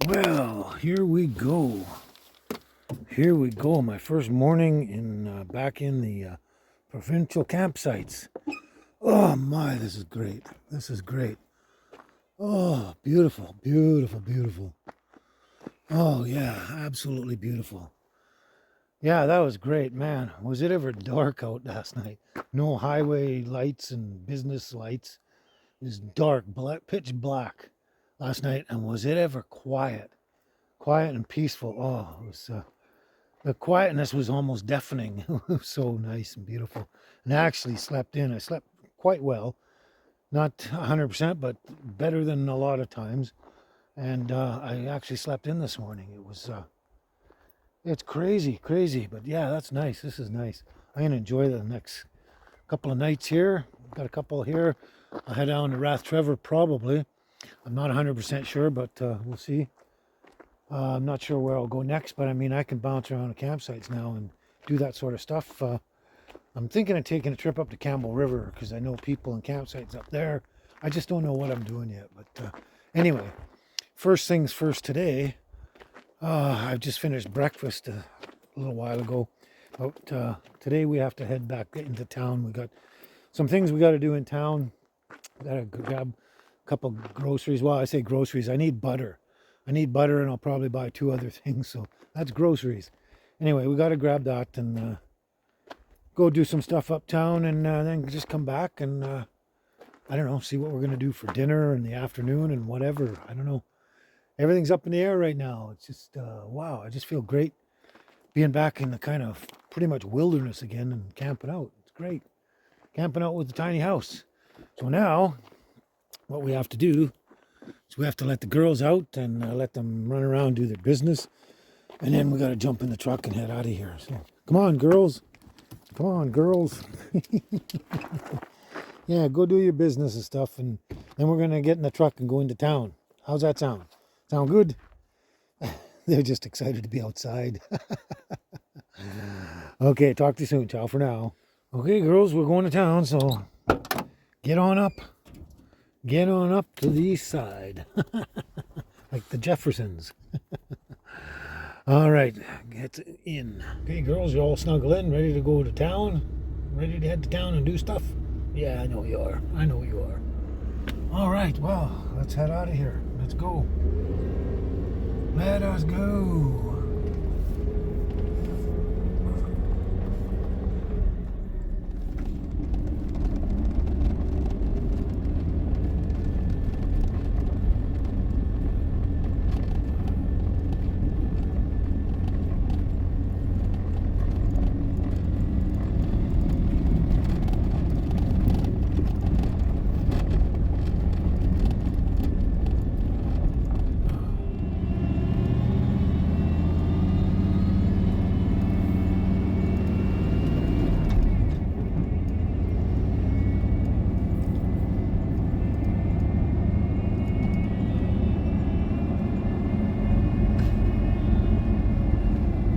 Well, here we go. Here we go. My first morning in back in the provincial campsites. Oh my, this is great. This is great. Oh, beautiful, beautiful, beautiful. Oh yeah, absolutely beautiful. Yeah, that was great, man. Was it ever dark out last night? No highway lights and business lights. It was dark, black, pitch black last night. And was it ever quiet? Quiet and peaceful. Oh, it was. The quietness was almost deafening. It was so nice and beautiful. And I actually slept in. I slept quite well. Not 100%, but better than a lot of times. And I actually slept in this morning. It's crazy, crazy. But yeah, that's nice. This is nice. I'm going to enjoy the next couple of nights here. Got a couple here. I'll head down to Trevor probably. I'm not 100% sure, but we'll see. I'm not sure where I'll go next, but I mean, I can bounce around the campsites now and do that sort of stuff. I'm thinking of taking a trip up to Campbell River because I know people and campsites up there. I just don't know what I'm doing yet. But anyway, first things first today. I've just finished breakfast a little while ago. But today we have to head back into town. We got some things we got to do in town. Got to grab a couple groceries. Well, I say groceries. I need butter. I need butter, and I'll probably buy 2 other things. So that's groceries. Anyway, we got to grab that and go do some stuff uptown, and then just come back and I don't know, see what we're gonna do for dinner in the afternoon and whatever. I don't know. Everything's up in the air right now. It's just wow. I just feel great being back in the kind of pretty much wilderness again and camping out. It's great camping out with the tiny house. So now, what we have to do is we have to let the girls out and let them run around, do their business. And then we got to jump in the truck and head out of here. So come on, girls. Come on, girls. Yeah, go do your business and stuff. And then we're going to get in the truck and go into town. How's that sound? Sound good? They're just excited to be outside. Okay, talk to you soon. Ciao for now. Okay, girls, we're going to town. So get on up. Get on up to the east side. Like the Jeffersons. All right, get in. Okay, girls, you all snuggle in, ready to go to town? Ready to head to town and do stuff? Yeah, I know you are. I know you are. All right, well, let's head out of here. Let's go. Let us go.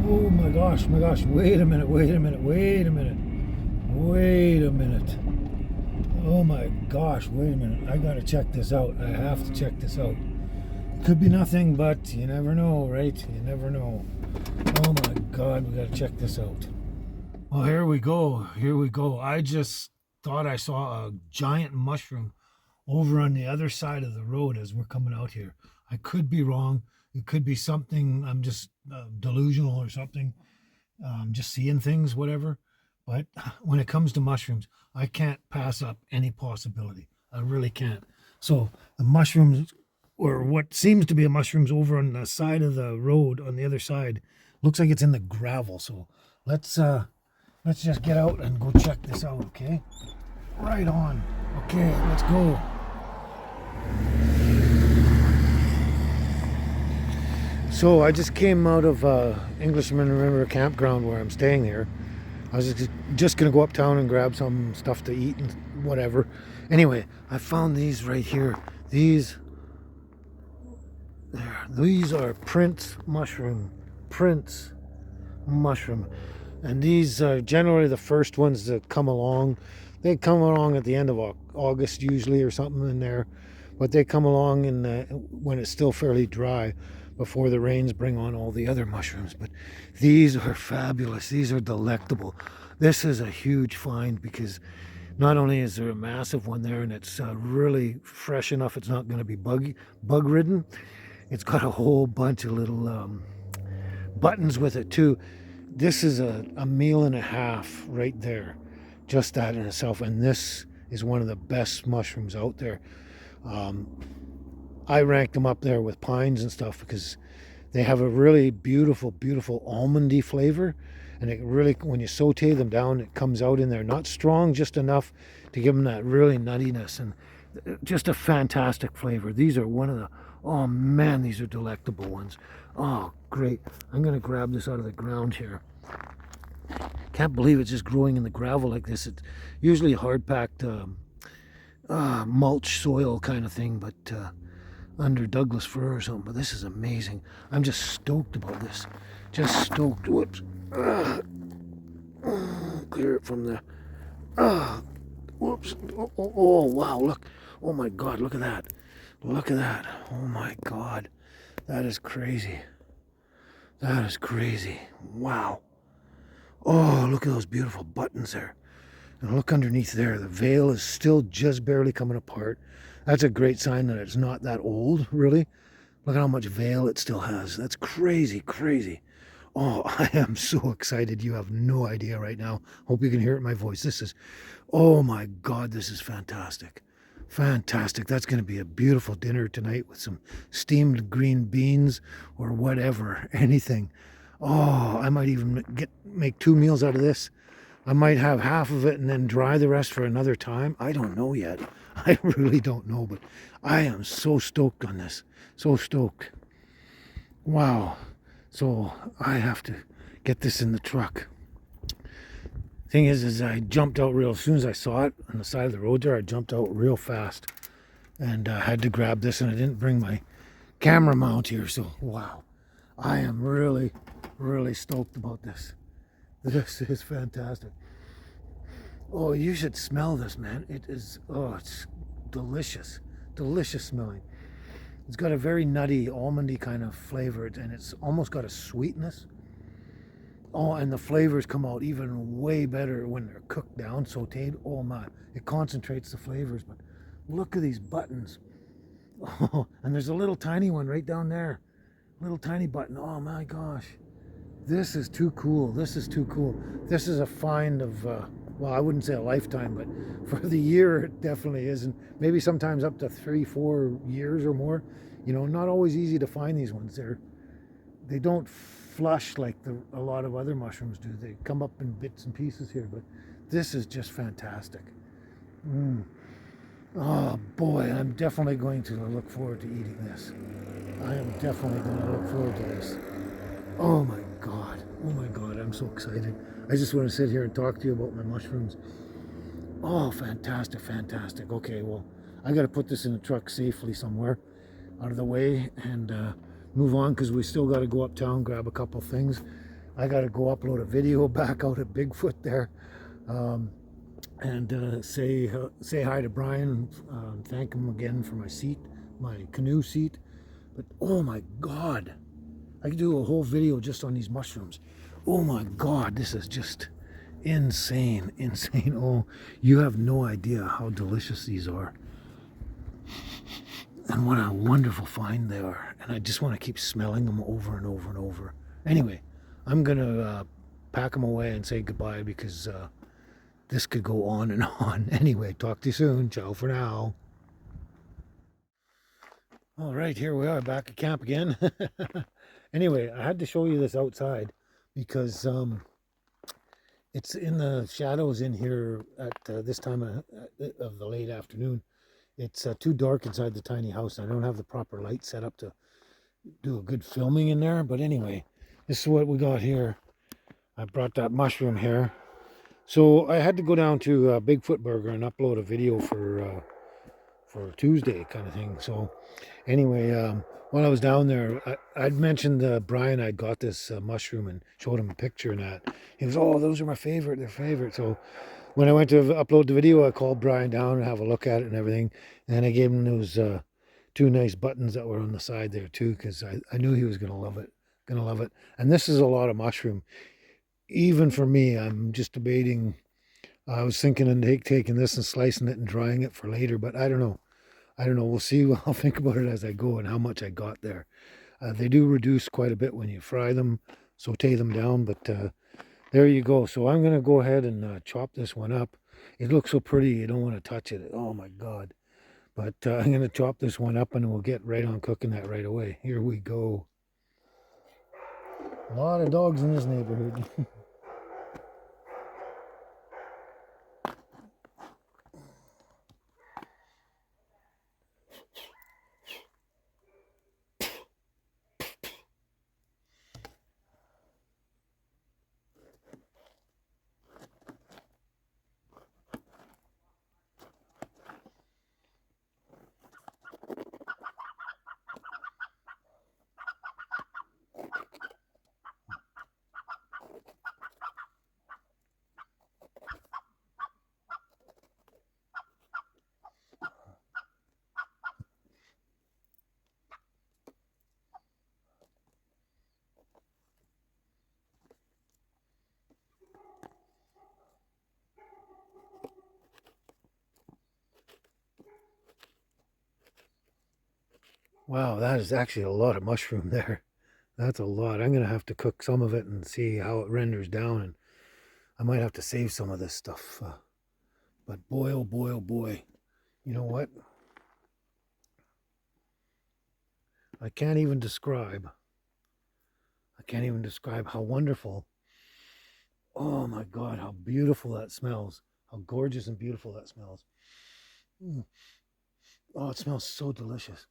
Oh my gosh, wait a minute, wait a minute, wait a minute, wait a minute. Oh my gosh, wait a minute. I gotta check this out. I have to check this out. Could be nothing, but you never know, right? You never know. Oh my God, we gotta check this out. Well, here we go. Here we go. I just thought I saw a giant mushroom over on the other side of the road as we're coming out here. I could be wrong. It could be something. I'm just delusional or something. Just seeing things, whatever. But when it comes to mushrooms, I can't pass up any possibility. I really can't. So the mushrooms, or what seems to be a mushrooms over on the side of the road on the other side, looks like it's in the gravel. So let's just get out and go check this out, okay? Right on. Okay, let's go. So I just came out of Englishman River campground where I'm staying there. I was just going to go uptown and grab some stuff to eat and whatever. Anyway, I found these right here. These are Prince mushroom. Prince mushroom. And these are generally the first ones that come along. They come along at the end of August usually or something in there. But they come along when it's still fairly dry. before the rains bring on all the other mushrooms. But these are fabulous. These are delectable. This is a huge find because not only is there a massive one there and it's really fresh enough it's not going to be bug ridden, it's got a whole bunch of little buttons with it too. This is a meal and a half right there, just that in itself. And this is one of the best mushrooms out there. I ranked them up there with pines and stuff because they have a really beautiful, beautiful almondy flavor. And it really, when you saute them down, it comes out in there. Not strong, just enough to give them that really nuttiness. And just a fantastic flavor. These are one of the, oh man, these are delectable ones. Oh, great. I'm going to grab this out of the ground here. Can't believe it's just growing in the gravel like this. It's usually hard-packed mulch soil kind of thing, but under Douglas fir or something. But this is amazing. I'm just stoked about this. Just stoked. Whoops. Clear it from the... whoops. Oh, wow, look. Oh, my God, look at that. Look at that. Oh, my God. That is crazy. That is crazy. Wow. Oh, look at those beautiful buttons there. And look underneath there. The veil is still just barely coming apart. That's a great sign that it's not that old, really. Look at how much veil it still has. That's crazy, crazy. Oh, I am so excited. You have no idea right now. Hope you can hear it in my voice. This is, oh my God, this is fantastic. Fantastic. That's going to be a beautiful dinner tonight with some steamed green beans or whatever, anything. Oh, I might even make 2 meals out of this. I might have half of it and then dry the rest for another time. I don't know yet. I really don't know, but I am so stoked on this. So stoked. Wow. So I have to get this in the truck. Thing is I jumped out real, as soon as I saw it on the side of the road there, I jumped out real fast and had to grab this, and I didn't bring my camera mount here. So wow, I am really, really stoked about this. This is fantastic. Oh, you should smell this, man. It is, oh, it's delicious. Delicious smelling. It's got a very nutty, almondy kind of flavor, and it's almost got a sweetness. Oh, and the flavors come out even way better when they're cooked down, sauteed. Oh my, it concentrates the flavors. But look at these buttons. Oh, and there's a little tiny one right down there. Little tiny button. Oh my gosh. This is too cool. This is too cool. This is a find of, well, I wouldn't say a lifetime, but for the year, it definitely is. And maybe sometimes up to 3-4 years or more. You know, not always easy to find these ones. They don't flush like a lot of other mushrooms do. They come up in bits and pieces here, but this is just fantastic. Oh boy, I'm definitely going to look forward to eating this. I am definitely going to look forward to this. Oh my God, I'm so excited. I just want to sit here and talk to you about my mushrooms. Oh, fantastic, fantastic. Okay, well, I got to put this in the truck safely somewhere out of the way and move on, because we still got to go uptown, grab a couple things. I got to go upload a video back out at Bigfoot there, and say hi to Brian, thank him again for my seat, my canoe seat. But oh my God, I could do a whole video just on these mushrooms. Oh my God, this is just insane, insane. Oh, you have no idea how delicious these are. And what a wonderful find they are. And I just want to keep smelling them over and over and over. Anyway, I'm going to pack them away and say goodbye, because this could go on and on. Anyway, talk to you soon. Ciao for now. All right, here we are back at camp again. Anyway, I had to show you this outside because it's in the shadows in here at this time of the late afternoon. It's too dark inside the tiny house. I don't have the proper light set up to do a good filming in there. But anyway, this is what we got here. I brought that mushroom here. So I had to go down to Bigfoot Burger and upload a video for Tuesday kind of thing. So anyway, while I was down there, I'd mentioned Brian, I got this mushroom and showed him a picture and that. He was, oh, those are my favorite. They're favorite. So when I went to upload the video, I called Brian down and have a look at it and everything. And then I gave him those two nice buttons that were on the side there too, because I knew he was gonna love it. Gonna love it. And this is a lot of mushroom. Even for me, I'm just debating. I was thinking of taking this and slicing it and drying it for later, but I don't know. I don't know. We'll see. I'll think about it as I go and how much I got there. They do reduce quite a bit when you fry them, saute them down, but there you go. So I'm going to go ahead and chop this one up. It looks so pretty, you don't want to touch it. Oh my God. But I'm going to chop this one up and we'll get right on cooking that right away. Here we go. A lot of dogs in this neighborhood. Wow, that is actually a lot of mushroom there. That's a lot. I'm going to have to cook some of it and see how it renders down. And I might have to save some of this stuff. But boy, oh boy, oh boy. You know what? I can't even describe. I can't even describe how wonderful. Oh my God, how beautiful that smells. How gorgeous and beautiful that smells. Mm. Oh, it smells so delicious.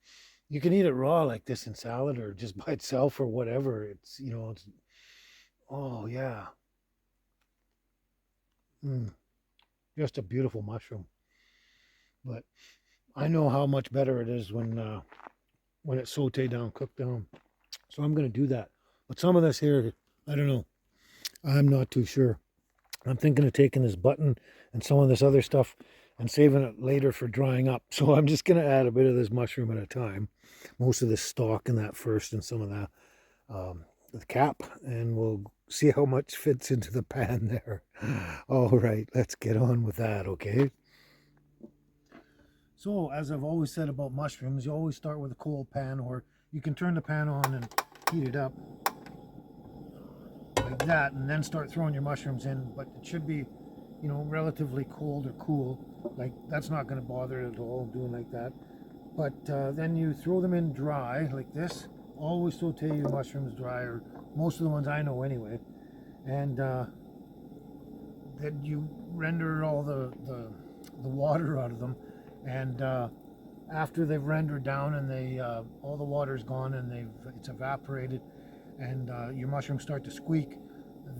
You can eat it raw like this in salad or just by itself or whatever. It's, it's, oh yeah. Mm. Just a beautiful mushroom. But I know how much better it is when it's sauteed down, cooked down. So I'm going to do that. But some of this here, I don't know. I'm not too sure. I'm thinking of taking this button and some of this other stuff and saving it later for drying up. So I'm just going to add a bit of this mushroom at a time. Most of this stalk in that first and some of the cap. And we'll see how much fits into the pan there. All right, let's get on with that, okay? So, as I've always said about mushrooms, you always start with a cold pan, or you can turn the pan on and heat it up like that, and then start throwing your mushrooms in. But it should be, relatively cold or cool. Like, that's not going to bother it at all, doing like that. But then you throw them in dry, like this. Always saute your mushrooms dry, or most of the ones I know anyway. And then you render all the water out of them. And after they've rendered down and all the water's gone and it's evaporated, and your mushrooms start to squeak,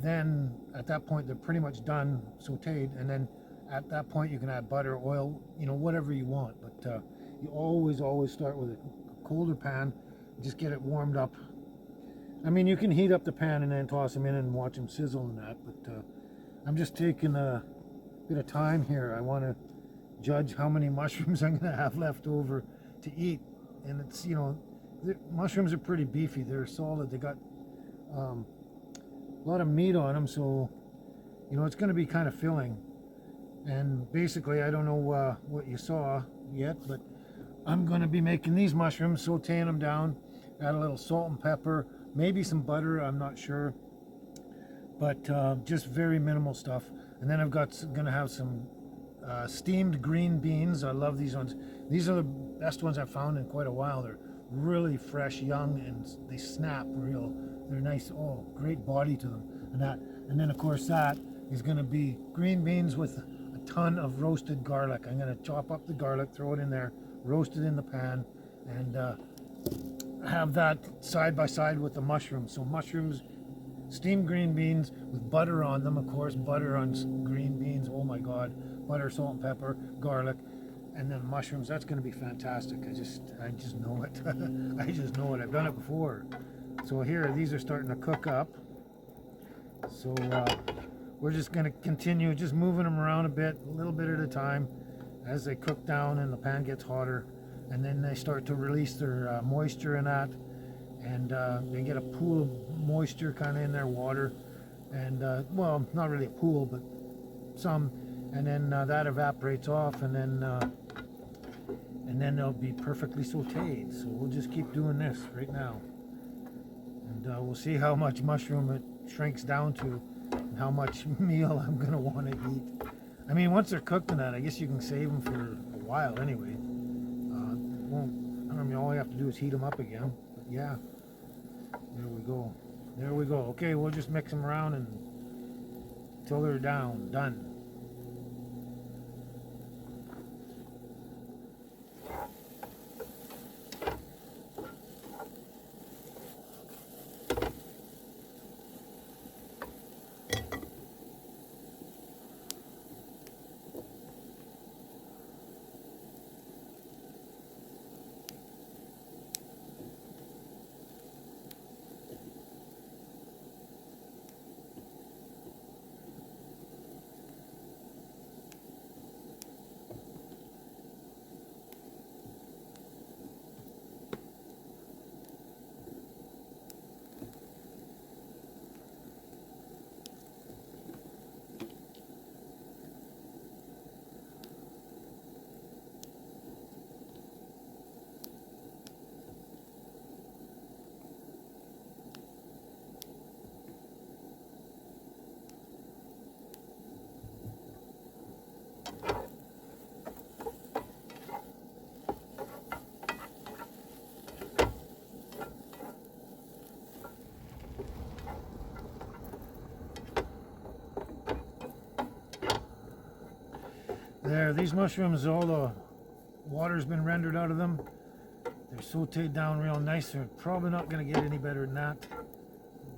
then at that point they're pretty much done, sauteed. And then at that point you can add butter, oil, whatever you want. But you always start with a colder pan, just get it warmed up. I mean, you can heat up the pan and then toss them in and watch them sizzle and that, but I'm just taking a bit of time here. I want to judge how many mushrooms I'm going to have left over to eat. And it's, the mushrooms are pretty beefy. They're solid. They got a lot of meat on them, so, it's going to be kind of filling. And basically, I don't know what you saw yet, but I'm going to be making these mushrooms, sauteing them down, add a little salt and pepper, maybe some butter, I'm not sure. But just very minimal stuff. And then I'm going to have some steamed green beans. I love these ones. These are the best ones I've found in quite a while. They're really fresh, young, and they snap real. They're nice. Oh, great body to them. And then of course that is going to be green beans with a ton of roasted garlic. I'm going to chop up the garlic, throw it in there, roast it in the pan, and have that side by side with the mushrooms. So mushrooms, steamed green beans with butter on them, of course. Butter on green beans. Oh my God. Butter, salt and pepper, garlic, and then mushrooms. That's going to be fantastic. I just know it. I just know it. I've done it before. So here, these are starting to cook up. So we're just going to continue just moving them around a little bit at a time, as they cook down and the pan gets hotter. and then they start to release their moisture in that, and they get a pool of moisture kind of in their water, and well, not really a pool, but some, and then that evaporates off, and then they'll be perfectly sauteed. So we'll just keep doing this right now, and we'll see how much mushroom it shrinks down to, and how much meal I'm gonna want to eat. I mean, once they're cooked in that, I guess you can save them for a while anyway. I mean, all you have to do is heat them up again. But yeah, there we go. There we go. Okay, we'll just mix them around and until they're done. There, these mushrooms, all the water's been rendered out of them. They're sauteed down real nice. They're probably not going to get any better than that.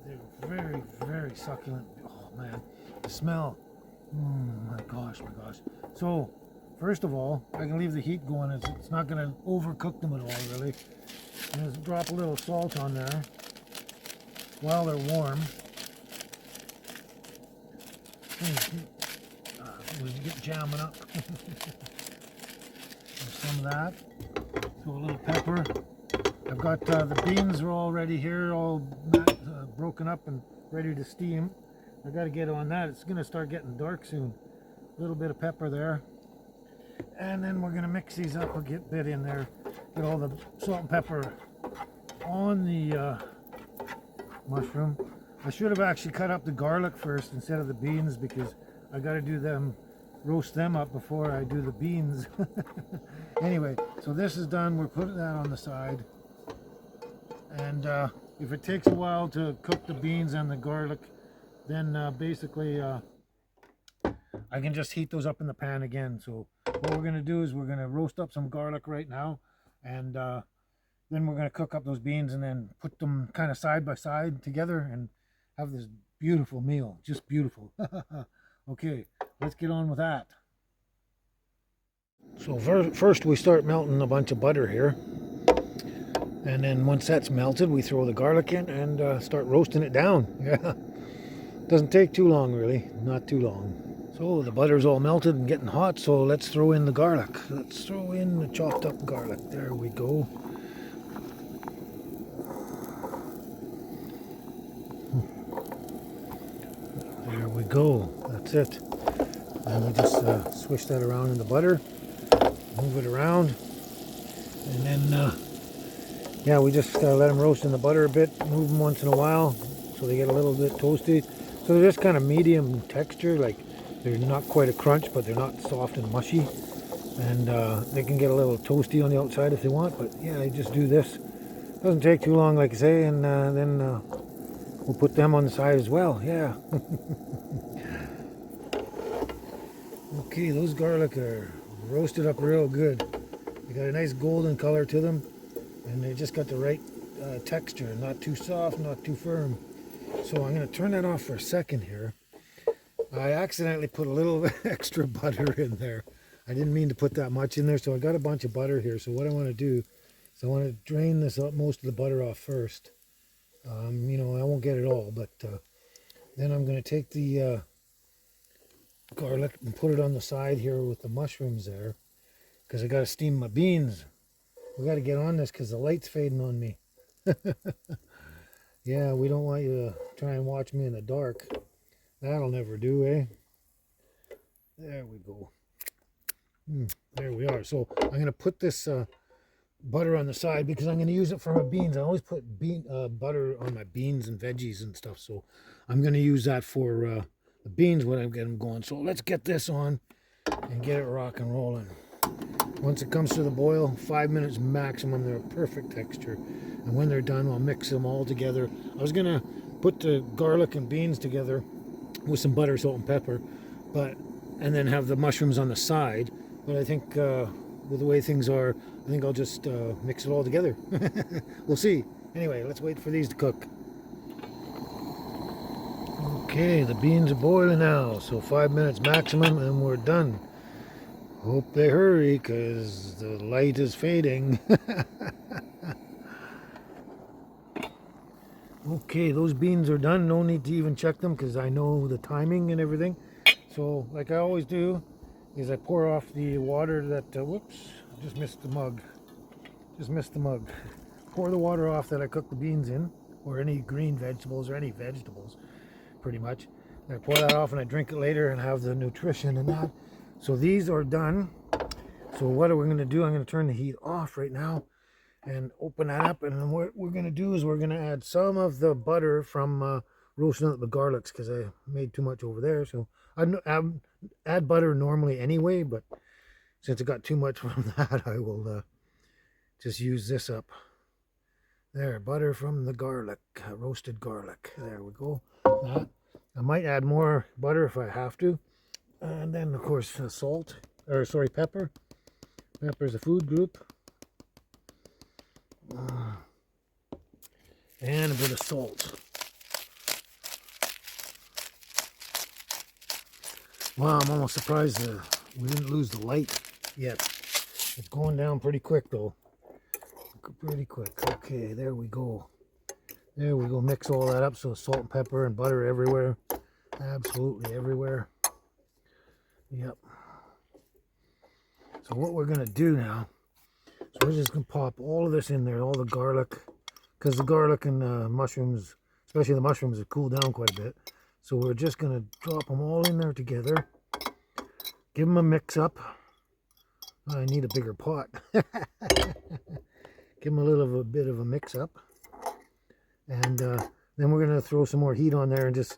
They're very, very succulent. Oh man, the smell. My gosh, my gosh. So, first of all, I can leave the heat going. It's not going to overcook them at all, really. And just drop a little salt on there while they're warm. We get jamming up. Some of that. Throw a little pepper. I've got the beans are all ready here, all broken up and ready to steam. I got to get on that. It's going to start getting dark soon. A little bit of pepper there. And then we're going to mix these up a bit in there. Get all the salt and pepper on the mushroom. I should have actually cut up the garlic first instead of the beans, because I got to do them, roast them up before I do the beans. Anyway, so this is done. We're putting that on the side. And if it takes a while to cook the beans and the garlic, then basically I can just heat those up in the pan again. So what we're going to do is we're going to roast up some garlic right now, and then we're going to cook up those beans and then put them kind of side by side together and have this beautiful meal. Just beautiful. Okay, let's get on with that. So first we start melting a bunch of butter here. And then once that's melted, we throw the garlic in and start roasting it down. Yeah, doesn't take too long, really. Not too long. So the butter's all melted and getting hot, so let's throw in the garlic. Let's throw in the chopped up garlic. There we go. There we go. That's it. And we just swish that around in the butter, move it around, and then yeah, we just let them roast in the butter a bit, move them once in a while so they get a little bit toasty. So they're just kind of medium texture, like they're not quite a crunch, but they're not soft and mushy. And they can get a little toasty on the outside if they want, but yeah, I just do this. Doesn't take too long, like I say, and then we'll put them on the side as well. Yeah. Okay, those garlic are roasted up real good. They got a nice golden color to them, and they just got the right texture, not too soft, not too firm. So I'm going to turn that off for a second here. I accidentally put a little extra butter in there. I didn't mean to put that much in there, so I got a bunch of butter here. So what I want to do is I want to drain this up, most of the butter off first. You know, I won't get it all, but then I'm going to take the garlic and put it on the side here with the mushrooms there, because I got to steam my beans. We got to get on this because the light's fading on me. Yeah, we don't want you to try and watch me in the dark. That'll never do, eh? There we go. There we are. So I'm going to put this butter on the side because I'm going to use it for my beans. I always put butter on my beans and veggies and stuff. So I'm going to use that for the beans when I get them going. So let's get this on and get it rock and rolling. Once it comes to the boil, 5 minutes maximum, they're a perfect texture. And when they're done, I'll mix them all together. I was going to put the garlic and beans together with some butter, salt, and pepper, and then have the mushrooms on the side. But I think with the way things are, I think I'll just mix it all together. We'll see. Anyway, let's wait for these to cook. Okay, the beans are boiling now, so 5 minutes maximum and we're done. Hope they hurry because the light is fading. Okay, those beans are done. No need to even check them because I know the timing and everything. So, like I always do, is I pour off the water that, whoops, just missed the mug. Just missed the mug. Pour the water off that I cooked the beans in, or any green vegetables, or any vegetables, pretty much. And I pour that off and I drink it later and have the nutrition and that. So these are done. So what are we going to do? I'm going to turn the heat off right now and open that up. And then what we're going to do is we're going to add some of the butter from roasting up the garlics because I made too much over there. So I add butter normally anyway, but since it got too much from that, I will just use this up. There, butter from the garlic, roasted garlic. There we go. I might add more butter if I have to. And then, of course, salt, or sorry, pepper. Pepper is a food group. And a bit of salt. Wow, I'm almost surprised we didn't lose the light yet. It's going down pretty quick, though. Pretty quick. Okay, there we go. There we go. Mix all that up so salt and pepper and butter everywhere. Absolutely everywhere. Yep. So what we're going to do now, so we're just going to pop all of this in there, all the garlic, because the garlic and mushrooms, especially the mushrooms, have cooled down quite a bit. So we're just going to drop them all in there together. Give them a mix up. I need a bigger pot. Give them a bit of a mix up. And then we're going to throw some more heat on there and just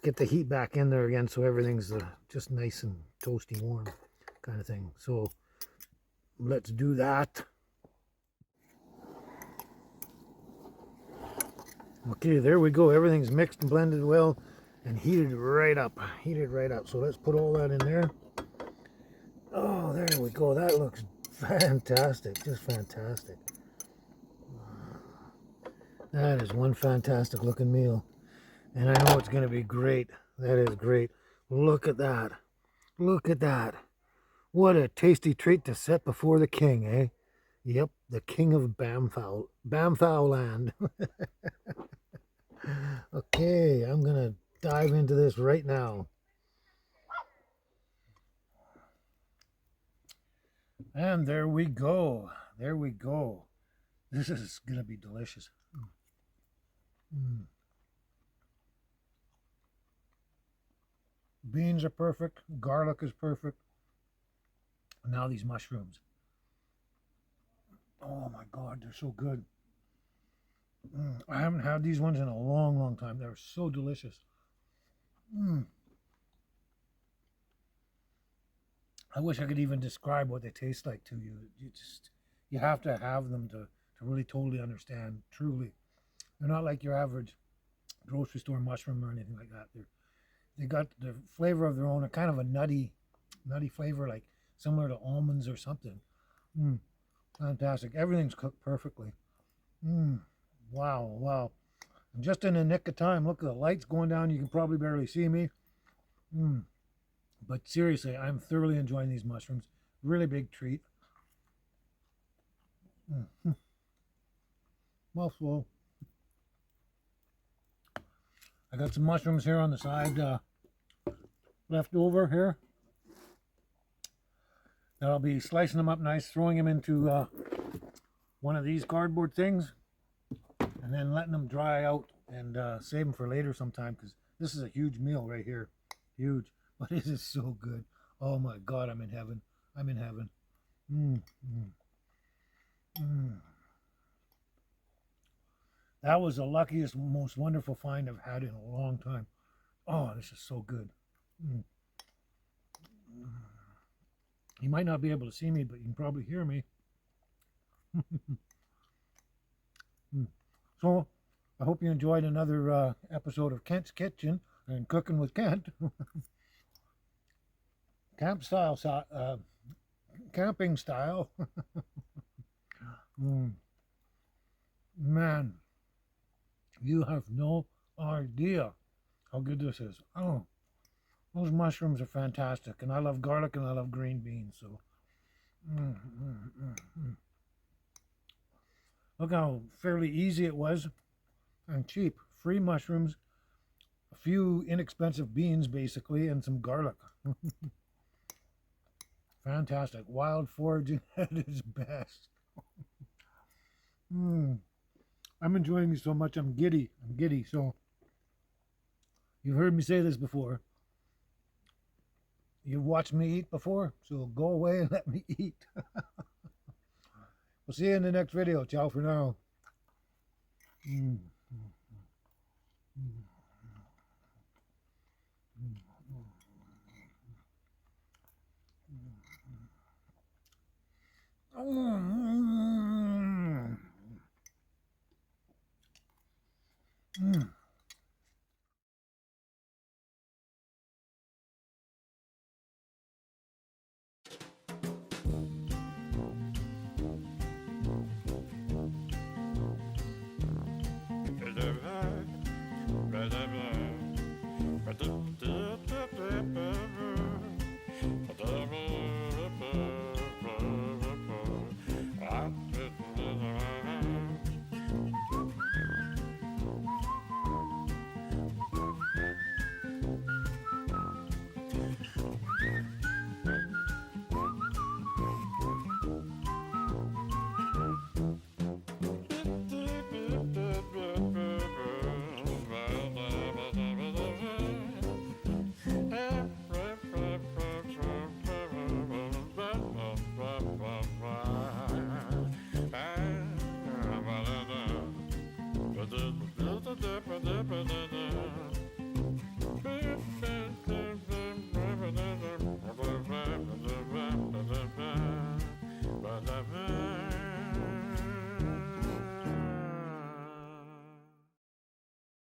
get the heat back in there again so everything's just nice and toasty warm kind of thing. So let's do that. Okay, there we go. Everything's mixed and blended well and heated right up. Heated right up. So let's put all that in there. Oh, there we go. That looks fantastic. Just fantastic. That is one fantastic looking meal. And I know it's going to be great. That is great. Look at that. Look at that. What a tasty treat to set before the king, eh? Yep, the king of BAMTHOW. BAMTHOW land. Okay, I'm going to dive into this right now. And there we go. There we go. This is going to be delicious. Beans are perfect. Garlic is perfect. Now these mushrooms. Oh my God, they're so good. I haven't had these ones in a long, long time. They're so delicious. I wish I could even describe what they taste like to you. You have to have them to really totally understand, truly. They're not like your average grocery store mushroom or anything like that. They got the flavor of their own, a kind of a nutty flavor, like similar to almonds or something. Fantastic. Everything's cooked perfectly. Wow, wow. And just in the nick of time. Look at the lights going down. You can probably barely see me. But seriously, I'm thoroughly enjoying these mushrooms. Really big treat. Mouthful. I got some mushrooms here on the side left over here. That I'll be slicing them up nice, throwing them into one of these cardboard things and then letting them dry out and save them for later sometime, because this is a huge meal right here. Huge. But it is so good. Oh my God, I'm in heaven. I'm in heaven. Mm, mm, mm. That was the luckiest, most wonderful find I've had in a long time. Oh, this is so good. Mm. You might not be able to see me, but you can probably hear me. Mm. So, I hope you enjoyed another episode of Kent's Kitchen and Cooking with Kent. Camping style. Mm. Man, you have no idea how good this is. Oh, those mushrooms are fantastic, and I love garlic and I love green beans. So, mm, mm, mm, mm. Look how fairly easy it was and cheap. Free mushrooms, a few inexpensive beans, basically, and some garlic. Fantastic. Wild foraging at its best. Mm. I'm enjoying this so much. I'm giddy. I'm giddy. So, you've heard me say this before. You've watched me eat before, so go away and let me eat. We'll see you in the next video. Ciao for now. Mm. Mm.